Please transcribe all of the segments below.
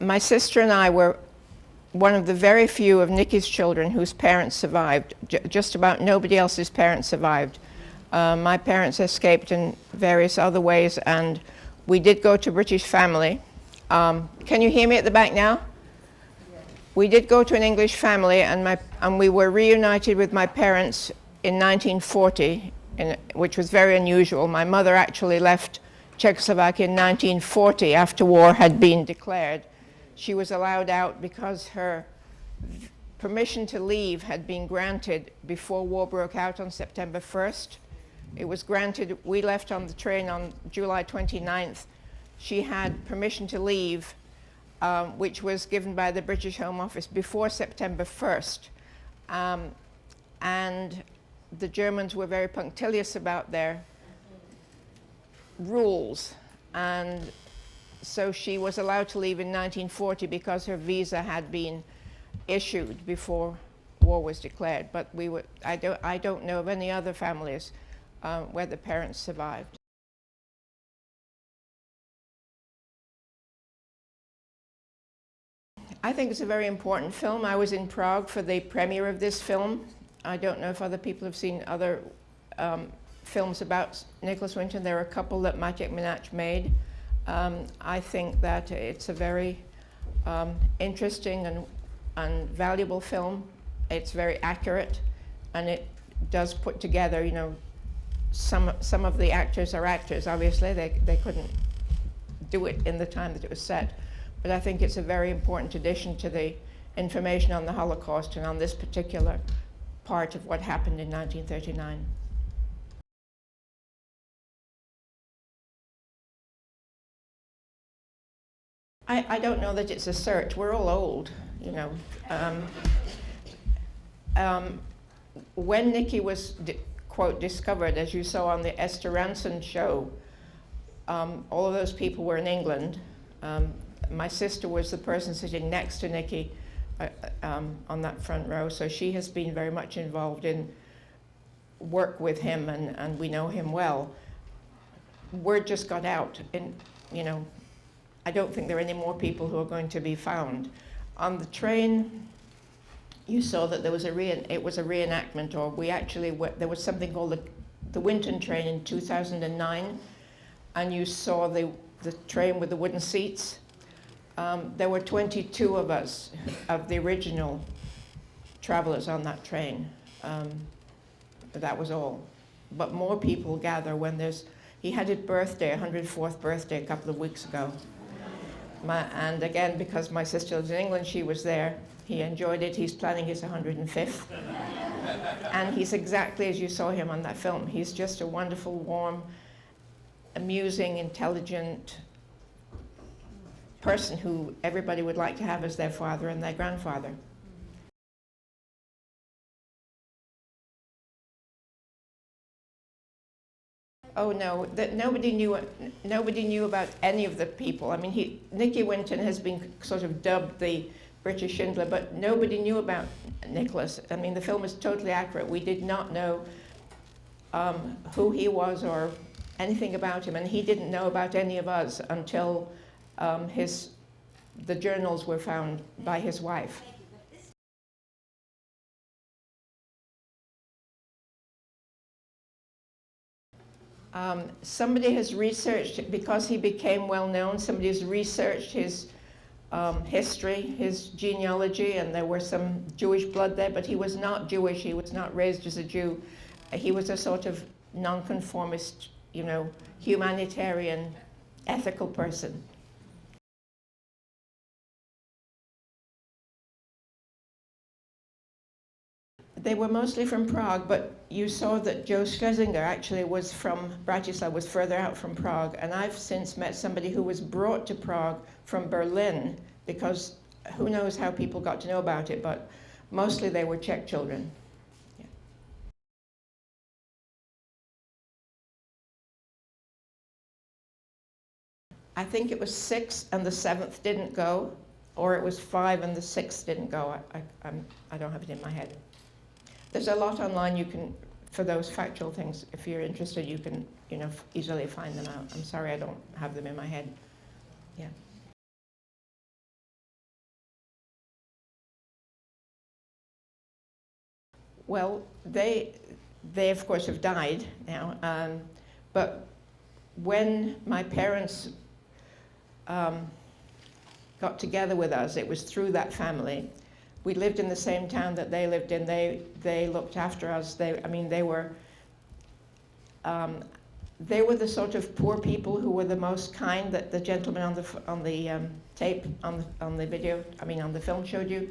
My sister and I were one of the very few of Nicky's children whose parents survived. Just about nobody else's parents survived. My parents escaped in various other ways, and we did go to British family. Can you hear me at the back now? We did go to an English family, and we were reunited with my parents in 1940, which was very unusual. My mother actually left Czechoslovakia in 1940 after war had been declared. She was allowed out because her permission to leave had been granted before war broke out on September 1st. It was granted, we left on the train on July 29th. She had permission to leave, which was given by the British Home Office before September 1st. And the Germans were very punctilious about their rules. And so she was allowed to leave in 1940 because her visa had been issued before war was declared. But I don't know of any other families where the parents survived. I think it's a very important film. I was in Prague for the premiere of this film. I don't know if other people have seen other films about Nicholas Winton. There are a couple that Maciek Minacz made. I think that it's a very interesting and valuable film. It's very accurate, and it does put together, you know, some of the actors are actors. Obviously, they couldn't do it in the time that it was set. But I think it's a very important addition to the information on the Holocaust and on this particular part of what happened in 1939. I don't know that it's a search. We're all old, you know. When Nicky was, quote, discovered, as you saw on the Esther Ranson show, all of those people were in England. My sister was the person sitting next to Nicky on that front row, so she has been very much involved in work with him, and we know him well. Word just got out, and you know, I don't think there are any more people who are going to be found. On the train, you saw that there was it was a reenactment, or there was something called the Winton Train in 2009, and you saw the train with the wooden seats. There were 22 of us, of the original travelers on that train. That was all. But more people gather when he had his birthday, 104th birthday, a couple of weeks ago. And again, because my sister lives in England, she was there. He enjoyed it. He's planning his 105th. And he's exactly as you saw him on that film. He's just a wonderful, warm, amusing, intelligent person who everybody would like to have as their father and their grandfather. Oh no, nobody knew about any of the people. I mean, Nicky Winton has been sort of dubbed the British Schindler, but nobody knew about Nicholas. I mean, the film is totally accurate. We did not know who he was or anything about him, and he didn't know about any of us until the journals were found by his wife. Somebody has researched, because he became well known, somebody has researched his history, his genealogy, and there was some Jewish blood there, but he was not Jewish. He was not raised as a Jew. He was a sort of nonconformist, you know, humanitarian, ethical person. They were mostly from Prague, but you saw that Joe Schlesinger actually was from Bratislava, was further out from Prague. And I've since met somebody who was brought to Prague from Berlin, because who knows how people got to know about it, but mostly they were Czech children. Yeah. I think it was 6 and the 7th didn't go, or it was 5 and the 6th didn't go. I don't have it in my head. There's a lot online you can, for those factual things, if you're interested, you can, you know, easily find them out. I'm sorry I don't have them in my head. Yeah. Well, they of course have died now, but when my parents got together with us, it was through that family. We lived in the same town that they lived in. They looked after us. They were the sort of poor people who were the most kind that the gentleman on the tape, on the video, on the film showed you.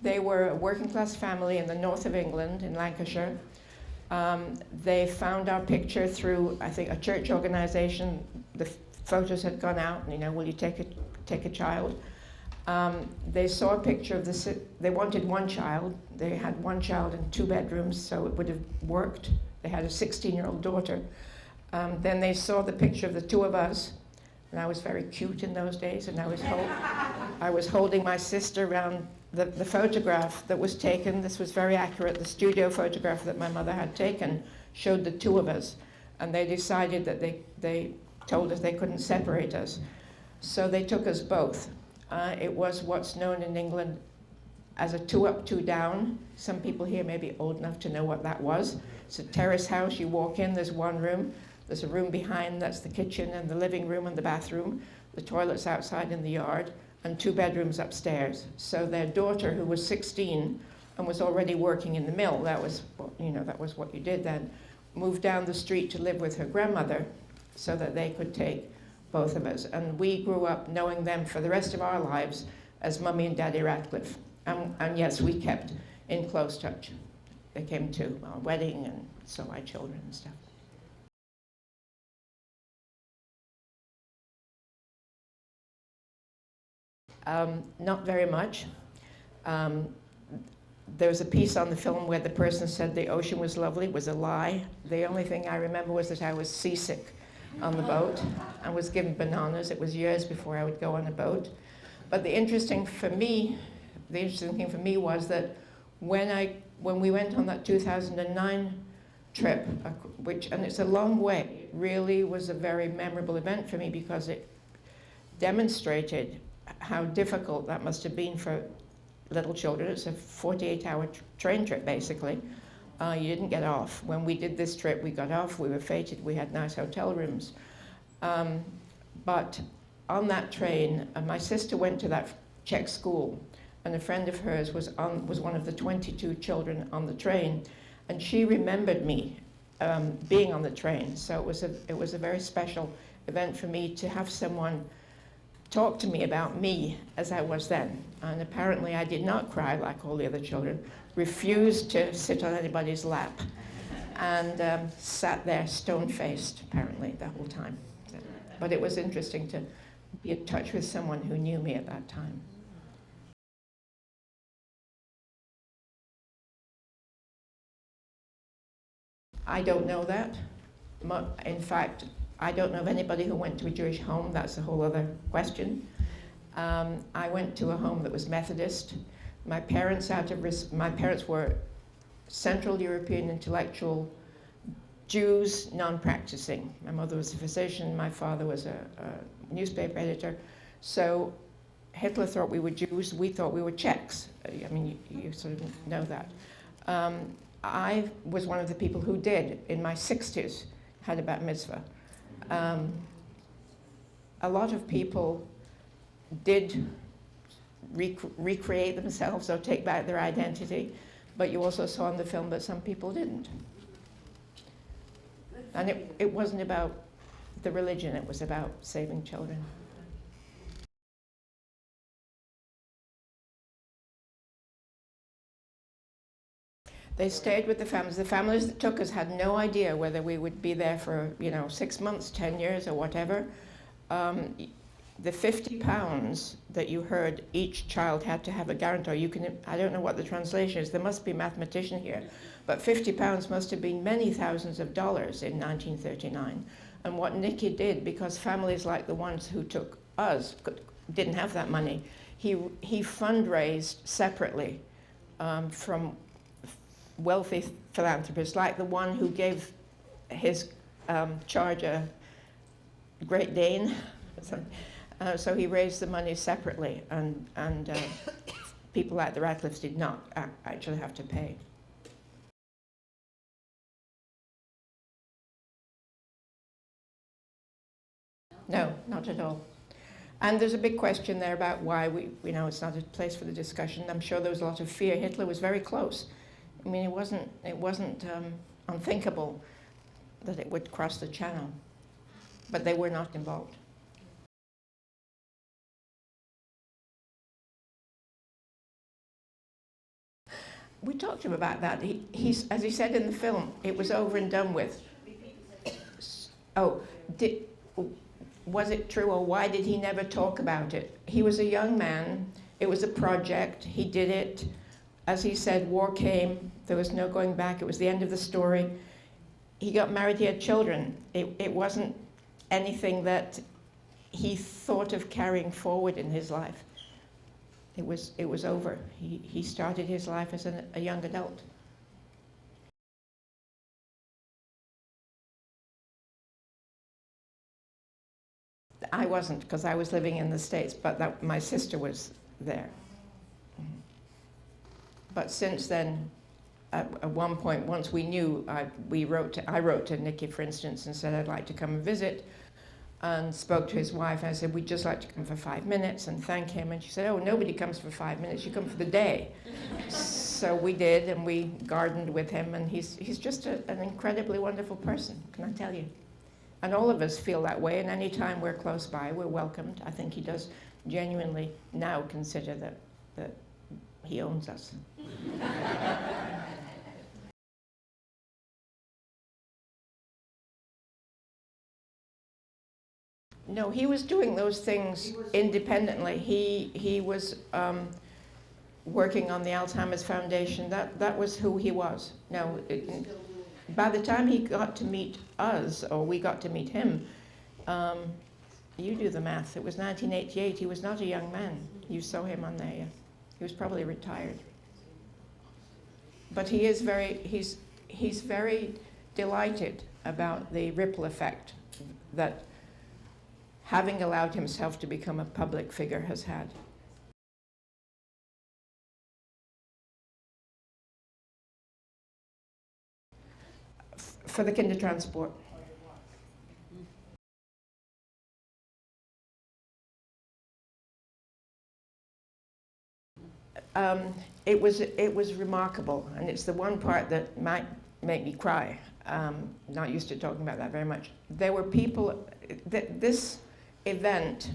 They were a working class family in the north of England, in Lancashire. They found our picture through, I think, a church organization. The photos had gone out, will you take a child? They saw a picture of they wanted one child. They had one child in 2 bedrooms, so it would have worked. They had a 16-year-old daughter. Then they saw the picture of the 2 of us, and I was very cute in those days, and I was holding my sister around the photograph that was taken. This was very accurate. The studio photograph that my mother had taken showed the 2 of us, and they decided that they told us they couldn't separate us. So they took us both. It was what's known in England as a 2 up, 2 down. Some people here may be old enough to know what that was. It's a terrace house. You walk in, there's one room. There's a room behind, that's the kitchen and the living room and the bathroom. The toilet's outside in the yard, and 2 bedrooms upstairs. So their daughter, who was 16 and was already working in the mill, that was what you did then, moved down the street to live with her grandmother so that they could take both of us. And we grew up knowing them for the rest of our lives as Mummy and Daddy Ratcliffe. And yes, we kept in close touch. They came to our wedding and saw my children and stuff. Not very much. There was a piece on the film where the person said the ocean was lovely. It was a lie. The only thing I remember was that I was seasick on the boat. I was given bananas. It was years before I would go on a boat. But the interesting thing for me was that when we went on that 2009 trip, and it's a long way, it really was a very memorable event for me because it demonstrated how difficult that must have been for little children. It's a 48-hour train trip, basically. You didn't get off. When we did this trip, we got off, we were fated, we had nice hotel rooms. But on that train, my sister went to that Czech school, and a friend of hers was one of the 22 children on the train, and she remembered me being on the train. So it was a very special event for me to have someone talk to me about me as I was then. And apparently I did not cry like all the other children, refused to sit on anybody's lap, and sat there stone-faced, apparently, the whole time. But it was interesting to be in touch with someone who knew me at that time. I don't know that. In fact, I don't know of anybody who went to a Jewish home. That's a whole other question. I went to a home that was Methodist. My parents were Central European intellectual Jews, non-practicing. My mother was a physician. My father was a newspaper editor. So Hitler thought we were Jews. We thought we were Czechs. You sort of know that. I was one of the people who did, in my 60s, had a bat mitzvah. A lot of people did recreate themselves or take back their identity, but you also saw in the film that some people didn't. And it wasn't about the religion, it was about saving children. They stayed with the families. The families that took us had no idea whether we would be there for 6 months, 10 years, or whatever. The £50 that you heard each child had to have a guarantor, I don't know what the translation is, there must be a mathematician here, but £50 must have been many thousands of dollars in 1939. And what Nicky did, because families like the ones who took us didn't have that money, he fundraised separately from wealthy philanthropists, like the one who gave his charger Great Dane. So he raised the money separately, and people like the Ratcliffes did not actually have to pay. No, not at all. And there's a big question there about why we know it's not a place for the discussion. I'm sure there was a lot of fear. Hitler was very close. I mean, it wasn't unthinkable that it would cross the channel, but they were not involved. We talked to him about that. He's, as he said in the film, it was over and done with. Oh, was it true, or why did he never talk about it? He was a young man. It was a project. He did it. As he said, war came. There was no going back. It was the end of the story. He got married. He had children. It wasn't anything that he thought of carrying forward in his life. It was over. He started his life as a young adult. I wasn't, because I was living in the States, but my sister was there. But since then, at one point, once we knew, I wrote to Nicky, for instance, and said I'd like to come and visit, and spoke to his wife. I said, we'd just like to come for 5 minutes and thank him. And she said, oh, nobody comes for 5 minutes, you come for the day. So we did, and we gardened with him, and he's just an incredibly wonderful person, can I tell you? And all of us feel that way, and any time we're close by, we're welcomed. I think he does genuinely now consider that he owns us. No, he was doing those things independently. He was working on the Alzheimer's Foundation. That was who he was. Now, by the time he got to meet us, or we got to meet him, you do the math. It was 1988. He was not a young man. You saw him on there. Yeah. He was probably retired. But he is he's very delighted about the ripple effect that having allowed himself to become a public figure has had. For the Kindertransport. It was remarkable, and it's the one part that might make me cry. Not used to talking about that very much. There were people, this event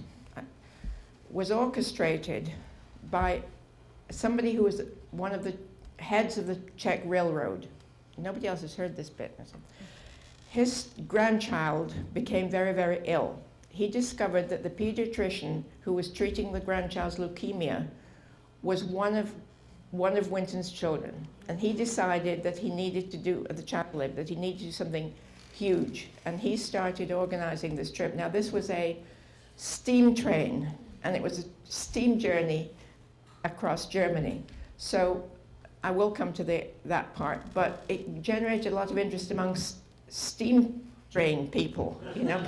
was orchestrated by somebody who was one of the heads of the Czech Railroad. Nobody else has heard this bit. His grandchild became very, very ill. He discovered that the pediatrician who was treating the grandchild's leukemia was one of Winton's children. And he decided that he needed to do, the child lived, that he needed to do something huge. And he started organizing this trip. Now, this was a steam train, and it was a steam journey across Germany. So I will come to that part, but it generated a lot of interest amongst steam train people, you know.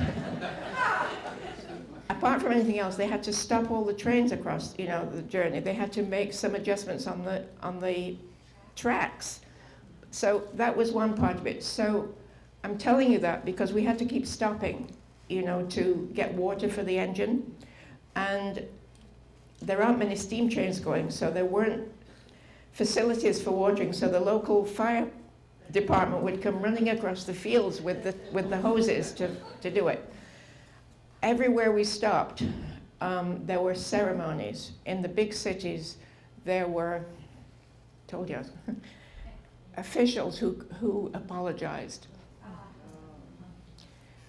Apart from anything else, they had to stop all the trains across, you know, the journey. They had to make some adjustments on the tracks. So that was one part of it. So I'm telling you that because we had to keep stopping, you know, to get water for the engine. And there aren't many steam trains going, so there weren't facilities for watering, so the local fire department would come running across the fields with the hoses to do it. Everywhere we stopped, there were ceremonies. In the big cities, there were, told you, officials who apologized.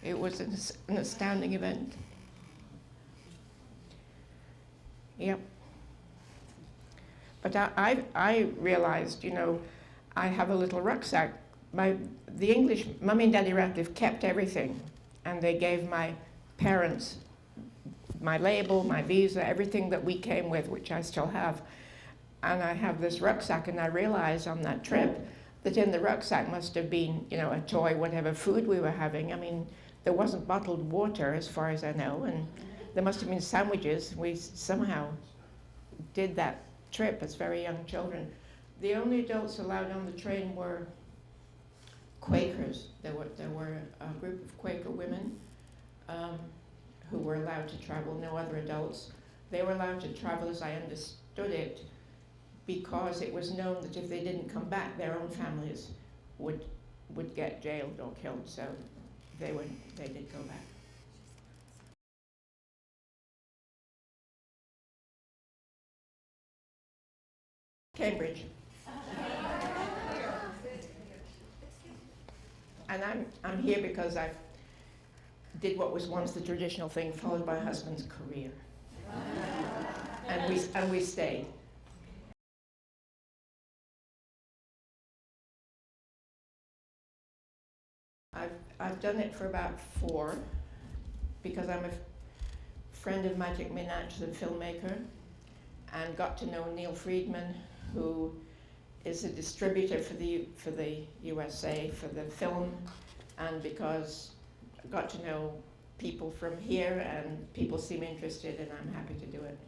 It was an astounding event. Yep. But I realized, you know, I have a little rucksack. The English mummy and daddy relative kept everything, and they gave my parents my label, my visa, everything that we came with, which I still have. And I have this rucksack, and I realized on that trip that in the rucksack must have been, you know, a toy, whatever food we were having. I mean, there wasn't bottled water as far as I know, and there must have been sandwiches. We somehow did that trip as very young children. The only adults allowed on the train were Quakers. There were a group of Quaker women who were allowed to travel, no other adults. They were allowed to travel, as I understood it, because it was known that if they didn't come back, their own families would get jailed or killed. So they did go back. Cambridge. And I'm here because I did what was once the traditional thing, followed my husband's career. And we stayed. I've done it for about 4, because I'm a friend of Magic Minaj, the filmmaker, and got to know Neil Friedman, who is a distributor for the USA for the film, and because I got to know people from here, and people seem interested, and I'm happy to do it.